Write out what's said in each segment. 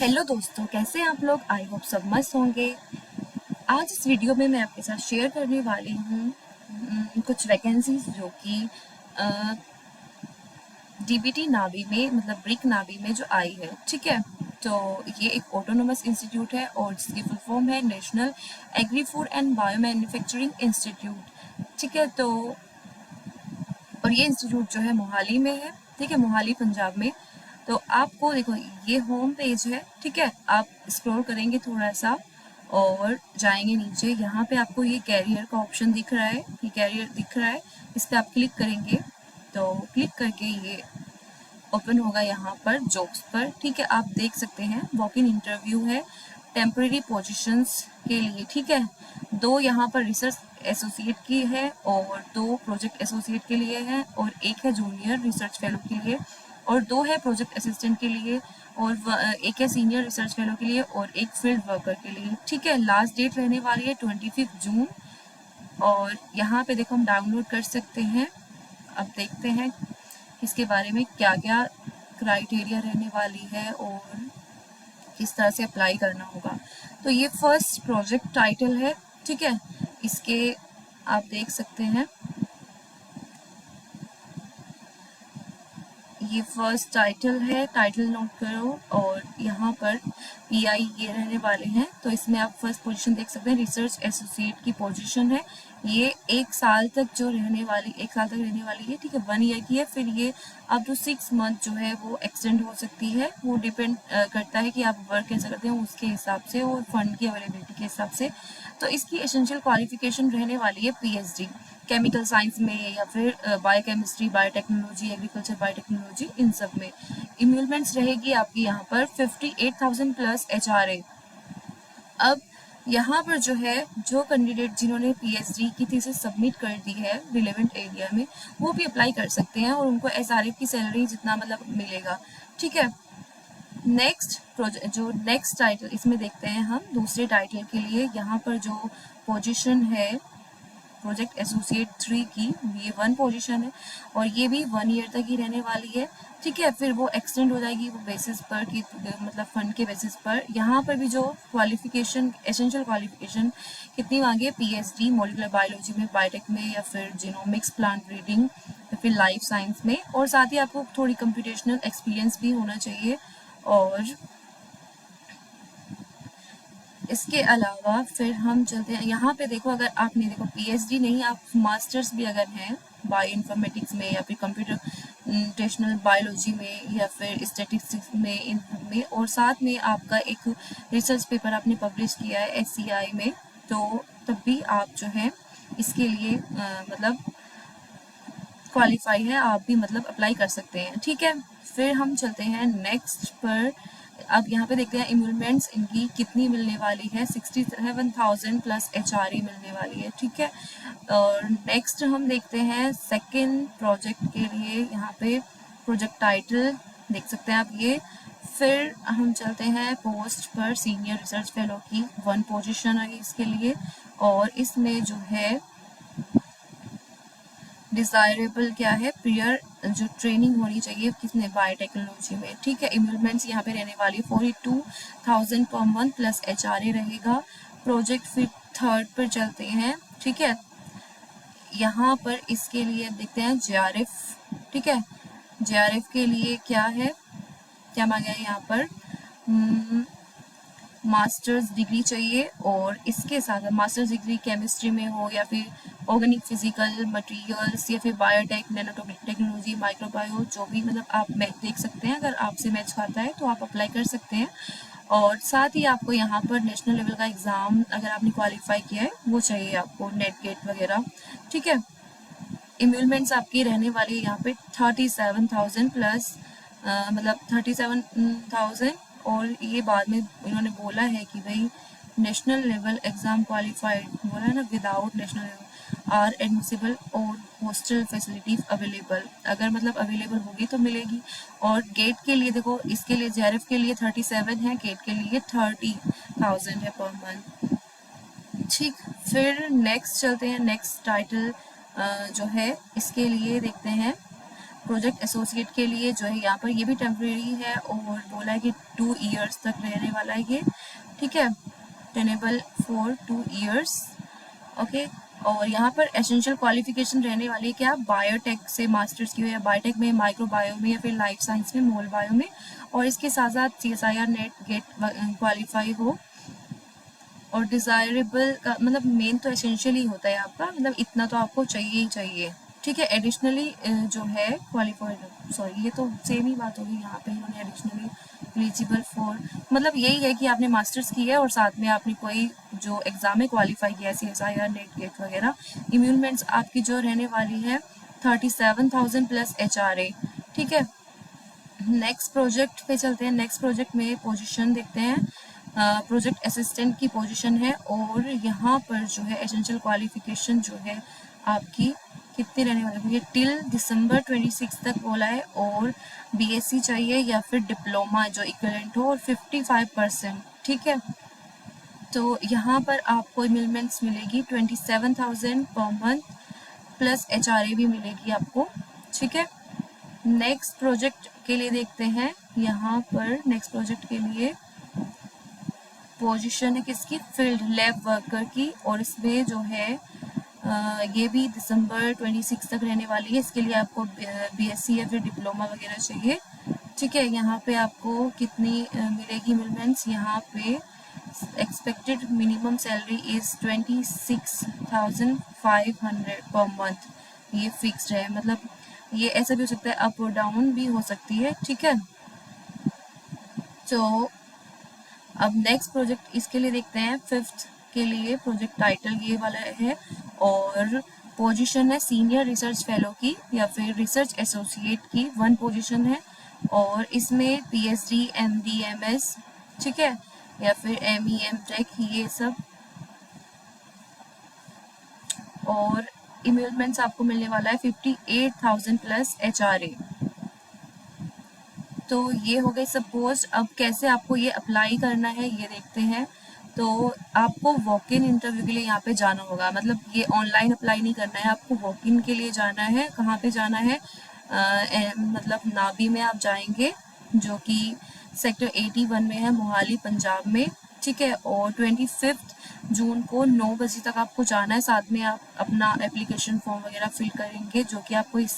Hello दोस्तों, कैसे हैं आप लोग। आई होप सब मस्त होंगे। आज इस वीडियो में मैं आपके साथ शेयर करने वाली हूँ कुछ वैकेंसीज जो कि डीबीटी नावी में मतलब ब्रिक नावी में जो आई है। ठीक है, तो ये एक ऑटोनोमस इंस्टीट्यूट है और जिसकी फुल फॉर्म है national agri food and bio manufacturing institute. ठीक है, तो और ये इंस्टीट्यूट जो है मोहाली में है। ठीक है, मोहाली पंजाब में। तो आपको देखो, ये होम पेज है। ठीक है, आप स्क्रॉल करेंगे थोड़ा सा और जाएंगे नीचे। यहाँ पे आपको ये कैरियर का ऑप्शन दिख रहा है, ये कैरियर दिख रहा है, इस पर आप क्लिक करेंगे। तो क्लिक करके ये ओपन होगा यहाँ पर जॉब्स पर। ठीक है, आप देख सकते हैं वॉक इन इंटरव्यू है टेम्परेरी पोजीशंस के लिए। ठीक है, दो यहाँ पर रिसर्च एसोसिएट की है और दो प्रोजेक्ट एसोसिएट के लिए है और एक है जूनियर रिसर्च फेलो के लिए और दो है प्रोजेक्ट असिस्टेंट के लिए और एक है सीनियर रिसर्च फेलो के लिए और एक फील्ड वर्कर के लिए। ठीक है, लास्ट डेट रहने वाली है 25 जून। और यहाँ पे देखो हम डाउनलोड कर सकते हैं। अब देखते हैं इसके बारे में क्या क्या क्राइटेरिया रहने वाली है और किस तरह से अप्लाई करना होगा। तो ये फर्स्ट प्रोजेक्ट टाइटल है। ठीक है, इसके आप देख सकते हैं, ये फर्स्ट टाइटल है, टाइटल नोट करो। और यहाँ पर पीआई ये रहने वाले हैं। तो इसमें आप फर्स्ट पोजीशन देख सकते हैं, रिसर्च एसोसिएट की पोजीशन है। ये एक साल तक रहने वाली है। ठीक है, 1 ईयर की है। फिर ये अप टू 6 मंथ जो है वो एक्सटेंड हो सकती है। वो डिपेंड करता है कि आप वर्क कैसे करते हैं उसके हिसाब से और फंड की अवेलेबिलिटी के हिसाब से। तो इसकी एसेंशियल क्वालिफिकेशन रहने वाली है पीएचडी केमिकल साइंस में या फिर बायोकेमिस्ट्री, बायोटेक्नोलॉजी, एग्रीकल्चर बायोटेक्नोलॉजी, इन सब में। इम्यूलमेंट्स रहेगी आपकी यहाँ पर 58,000 प्लस एचआरए। अब यहाँ पर जो है, जो कैंडिडेट जिन्होंने पीएचडी की थीसिस सबमिट कर दी है रिलेवेंट एरिया में, वो भी अप्लाई कर सकते हैं और उनको एसआरए की सैलरी जितना मतलब मिलेगा। ठीक है, नेक्स्ट प्रोजेक्ट जो नेक्स्ट टाइटल इसमें देखते हैं हम दूसरे टाइटल के लिए। यहाँ पर जो पोजीशन है प्रोजेक्ट एसोसिएट 3 की, ये 1 पोजीशन है और ये भी 1 ईयर तक ही रहने वाली है। ठीक है, फिर वो एक्सटेंड हो जाएगी वो बेसिस पर कि मतलब फंड के बेसिस पर। यहाँ पर भी जो क्वालिफिकेशन, एसेंशियल क्वालिफिकेशन कितनी मांगे, पीएचडी मॉलिकुलर बायोलॉजी में, बायोटेक में या फिर जीनोमिक्स, प्लांट ब्रीडिंग या फिर लाइफ साइंस में। और साथ ही आपको थोड़ी कंप्यूटेशनल एक्सपीरियंस भी होना चाहिए। और इसके अलावा फिर हम चलते हैं यहाँ पे। देखो, अगर आपने देखो पीएचडी नहीं, आप मास्टर्स भी अगर हैं बायो इन्फॉर्मेटिक्स में या फिर कंप्यूटेशनल बायोलॉजी में या फिर स्टैटिस्टिक्स में, इन में, और साथ में आपका एक रिसर्च पेपर आपने पब्लिश किया है एचसीआई में, तो तब भी आप जो है इसके लिए मतलब क्वालिफाई है, आप भी मतलब अप्लाई कर सकते हैं। ठीक है, फिर हम चलते हैं नेक्स्ट पर। अब यहाँ पे देखते हैं इम्यूलमेंट्स इनकी कितनी मिलने वाली है, 67,000 प्लस एचआरए मिलने वाली है। ठीक है, और नेक्स्ट हम देखते हैं सेकेंड प्रोजेक्ट के लिए। यहाँ पे प्रोजेक्ट टाइटल देख सकते हैं आप ये। फिर हम चलते हैं पोस्ट पर, सीनियर रिसर्च फेलो की 1 पोजीशन है इसके लिए। और इसमें जो है डिजायरेबल क्या है, प्रियर जो ट्रेनिंग होनी चाहिए किसने, बायोटेक्नोलॉजी में। ठीक है, इम्प्लीमेंट्स यहाँ पे रहने वाली 42,000 पर मंथ प्लस एचआरए रहेगा। प्रोजेक्ट फिर थर्ड पर चलते हैं। ठीक है, यहाँ पर इसके लिए देखते हैं जेआरएफ। ठीक है, जेआरएफ के लिए क्या है, क्या मांगा है यहाँ पर, मास्टर्स डिग्री चाहिए और इसके साथ मास्टर्स डिग्री केमिस्ट्री में हो या फिर ऑर्गेनिक फिजिकल मटेरियल्स या फिर बायोटेक, नैनो टेक्नोलॉजी, माइक्रोबायो, जो भी मतलब आप देख सकते हैं। अगर आपसे मैच खाता है तो आप अप्लाई कर सकते हैं। और साथ ही आपको यहाँ पर नेशनल लेवल का एग्ज़ाम अगर आपने क्वालिफाई किया है वो चाहिए आपको, नेट गेट वगैरह। ठीक है, इम्यूलमेंट्स आपकी रहने वाली है यहाँ पे 37,000 प्लस मतलब 37,000। और ये बाद में इन्होंने बोला है कि भाई नेशनल लेवल एग्जाम क्वालिफाइड, बोला है ना, without national level are admissible और हॉस्टल फैसिलिटी अवेलेबल, अगर मतलब अवेलेबल होगी तो मिलेगी। और गेट के लिए देखो, इसके लिए जेआरएफ के लिए 37 है, गेट के लिए 30,000 है पर मंथ। ठीक, फिर नेक्स्ट चलते हैं। नेक्स्ट टाइटल जो है इसके लिए देखते हैं प्रोजेक्ट एसोसिएट के लिए जो है यहाँ पर ये भी टेम्प्रेरी है और बोला है कि 2 ईयर्स तक रहने वाला है ये, ठीक है, टेनेबल फॉर 2 ईयर्स, ओके। और यहाँ पर एसेंशियल क्वालिफिकेशन रहने वाली है कि आप बायोटेक से मास्टर्स की हो या बायोटेक में, माइक्रोबायो में या फिर लाइफ साइंस में, मोल बायो में, और इसके साथ साथ CSIR नेट गेट क्वालिफाई हो। और डिज़ायरेबल का मतलब मेन तो एसेंशियल ही होता है आपका, मतलब इतना तो आपको चाहिए ही चाहिए, ठीक है। एडिशनली जो है क्वालिफाइड, सॉरी ये तो सेम ही बात होगी, यहाँ पे इन्होंने एडिशनली एलिजिबल फॉर, मतलब यही है कि आपने मास्टर्स की है और साथ में आपने कोई जो एग्ज़ाम में क्वालिफाई किया है, CSIR नेट गेट वगैरह। इम्यूनमेंट्स आपकी जो रहने वाली है 37,000 प्लस HRA, ठीक है। नेक्स्ट प्रोजेक्ट पे चलते हैं। नेक्स्ट प्रोजेक्ट में पोजीशन देखते हैं, प्रोजेक्ट असिस्टेंट की पोजीशन है और यहाँ पर जो है एसेंशियल क्वालिफिकेशन जो है आपकी कितनी रहने वाली है, टिल दिसंबर 26 तक बोला है, और BSc चाहिए या फिर डिप्लोमा जो इक्विवेलेंट हो, और 55%, ठीक है। तो यहाँ पर आपको इमिलमेंट्स मिलेगी 27,000 पर मंथ प्लस HRA भी मिलेगी आपको, ठीक है। नेक्स्ट प्रोजेक्ट के लिए देखते हैं, यहाँ पर नेक्स्ट प्रोजेक्ट के लिए पोजीशन है किसकी, फील्ड लैब वर्कर की, और इसमें जो है ये भी दिसंबर 26 तक रहने वाली है। इसके लिए आपको BSc या फिर डिप्लोमा वगैरह चाहिए, ठीक है। यहाँ पे आपको कितनी मिलेगी मिलमेंट्स, यहाँ पे expected minimum salary is 26,500 per month, ये फिक्स्ड है, मतलब ये ऐसा भी हो सकता है, अप और डाउन भी हो सकती है, ठीक है। तो अब नेक्स्ट प्रोजेक्ट इसके लिए देखते हैं, फिफ्थ के लिए प्रोजेक्ट टाइटल ये वाला है, और पोजीशन है सीनियर रिसर्च फेलो की या फिर रिसर्च एसोसिएट की, 1 पोजीशन है, और इसमें PhD MD MS, ठीक है, या फिर ME MTech ये सब, और इम्यूलमेंट्स आपको मिलने वाला है 58,000 प्लस HRA। तो ये हो गई सब पोस्ट। अब कैसे आपको ये अप्लाई करना है ये देखते हैं। तो आपको वॉक इन इंटरव्यू के लिए यहाँ पे जाना होगा, मतलब ये ऑनलाइन अप्लाई नहीं करना है, आपको वॉक इन के लिए जाना है। कहाँ पे जाना है, मतलब नाबी में आप जाएंगे, जो कि सेक्टर 81 में है, मोहाली पंजाब में, ठीक है। और 25 जून को 9 बजे तक आपको जाना है। साथ में आप अपना एप्लीकेशन फॉर्म वगैरह फिल करेंगे, जो कि आपको इस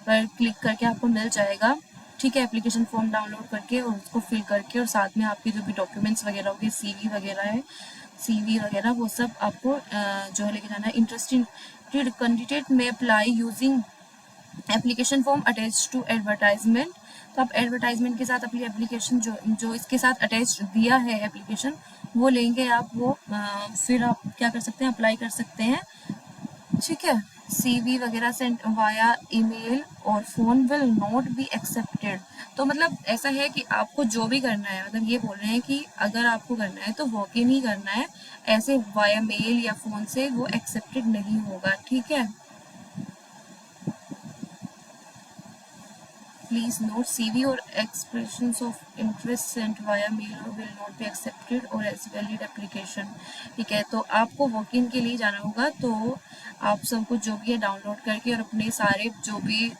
पर क्लिक करके आपको मिल जाएगा, ठीक है। एप्लीकेशन फॉर्म डाउनलोड करके और उसको फिल करके, और साथ में आपके जो भी डॉक्यूमेंट्स वगैरह होंगे, CV वगैरह है, CV वगैरह वो सब आपको जो है लेके जाना है। Interested candidate may apply using application form attach to advertisement. तो आप एडवर्टाइजमेंट के साथ अपनी एप्लीकेशन जो इसके साथ अटैच दिया है एप्लीकेशन, वो लेंगे आप, वो फिर आप क्या कर सकते हैं, अप्लाई कर सकते हैं, ठीक है। CV वगैरह सेंड वाया ईमेल और phone will not be accepted. तो मतलब ऐसा है कि आपको जो भी करना है, मतलब ये बोल रहे हैं कि अगर आपको करना है तो वॉक इन ही करना है, ऐसे वाया मेल या फोन से वो एक्सेप्टेड नहीं होगा, ठीक है। Please note CV or expressions of interest sent via mail will not be accepted or as valid application, ठीक है। तो आपको वॉक इन के लिए जाना होगा, तो आप सब कुछ जो भी है डाउनलोड करके और अपने सारे जो भी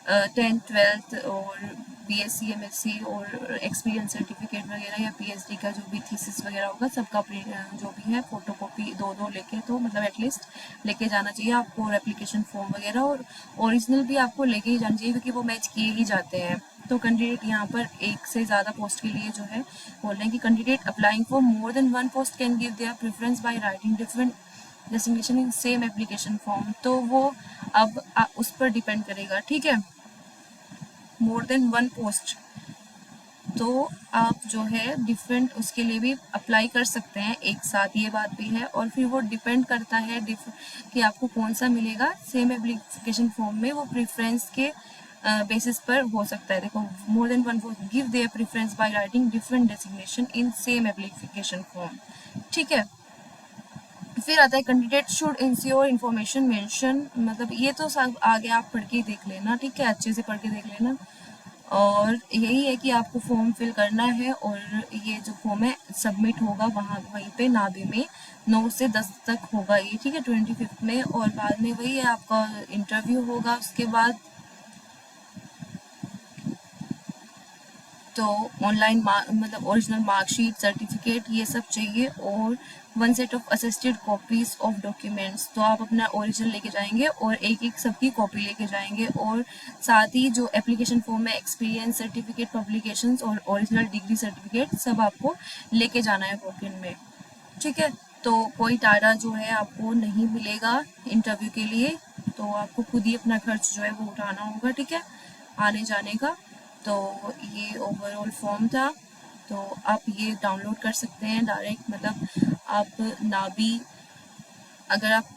10th 12th और BSc MSc और एक्सपीरियंस सर्टिफिकेट वगैरह या PhD का जो भी थीसिस वगैरह होगा, सबका जो भी है फोटोकॉपी 2-2 लेके, तो मतलब एटलीस्ट लेके जाना चाहिए आपको, और एप्लीकेशन फॉर्म वगैरह और ओरिजिनल भी आपको लेके ही जाना चाहिए, क्योंकि वो मैच किए ही जाते हैं। तो कैंडिडेट यहाँ पर एक से ज़्यादा पोस्ट के लिए जो है बोल रहे हैं कि candidate applying for more than 1 post can give their preference by writing different designation in same application form. तो वो अब उस पर डिपेंड करेगा, ठीक है। मोर देन 1 पोस्ट, तो आप जो है डिफरेंट उसके लिए भी अप्लाई कर सकते हैं एक साथ, ये बात भी है। और फिर वो डिपेंड करता है कि आपको कौन सा मिलेगा सेम एप्लीकेशन फॉर्म में, वो प्रेफरेंस के बेसिस पर हो सकता है। देखो, more than 1 post give their preference by writing different designation in same application form, ठीक है। फिर आता है candidate should ensure information mention, मतलब ये तो सब आगे आप पढ़ के देख लेना, ठीक है, अच्छे से पढ़ के देख लेना। और यही है कि आपको फॉर्म फिल करना है, और ये जो फॉर्म है सबमिट होगा वहीं पे नाबी में 9 से 10 तक होगा ये, ठीक है, 25 में। और बाद में वही है आपका इंटरव्यू होगा उसके बाद, तो ऑनलाइन मतलब ओरिजिनल मार्कशीट, सर्टिफिकेट ये सब चाहिए, और 1 set of assisted copies of documents. तो आप अपना ओरिजिनल लेके जाएंगे और एक एक सबकी कॉपी लेके जाएंगे, और साथ ही जो एप्लीकेशन फॉर्म है, एक्सपीरियंस सर्टिफिकेट, पब्लिकेशंस और ओरिजिनल डिग्री सर्टिफिकेट सब आपको लेके जाना है वॉक-इन में। ठीक है, तो कोई टाटा जो है आपको नहीं मिलेगा इंटरव्यू के लिए, तो आपको खुद ही अपना खर्च जो है वो उठाना होगा। ठीक है, आने जाने का। तो ये ओवरऑल फॉर्म था, तो आप ये डाउनलोड कर सकते हैं डायरेक्ट, मतलब आप नाभी, अगर आप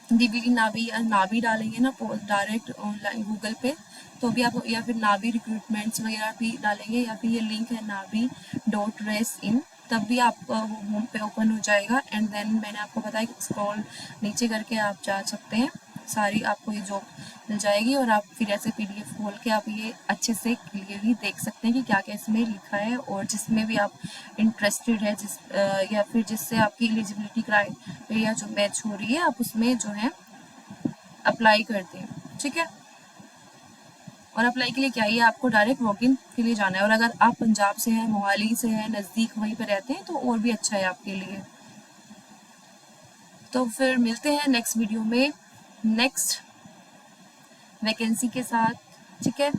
डीबीटी नाभी या नाभी डालेंगे ना डायरेक्ट ऑनलाइन गूगल पे, तो भी आप, या फिर नाभी रिक्रूटमेंट्स वगैरह भी डालेंगे, या फिर ये लिंक है navi.res.in, तब भी आपका वो होम पे ओपन हो जाएगा। एंड देन मैंने आपको बताया कि स्क्रॉल नीचे करके आप जा सकते हैं, सारी आपको ये जॉब मिल जाएगी, और आप फिर ऐसे पीडीएफ खोल के आप ये अच्छे से क्लियरली देख सकते हैं कि क्या क्या इसमें लिखा है, और जिसमें भी आप इंटरेस्टेड है, या फिर जिससे आपकी एलिजिबिलिटी क्राइटेरिया जो मैच हो रही है, आप उसमें जो है अप्लाई करते हैं। ठीक है, और अप्लाई के लिए क्या है, आपको डायरेक्ट वॉक इन के लिए जाना है, और अगर आप पंजाब से हैं, मोहाली से हैं, नज़दीक वहीं पर रहते हैं, तो और भी अच्छा है आपके लिए। तो फिर मिलते हैं नेक्स्ट वीडियो में नेक्स्ट वैकेंसी के साथ। ठीक है।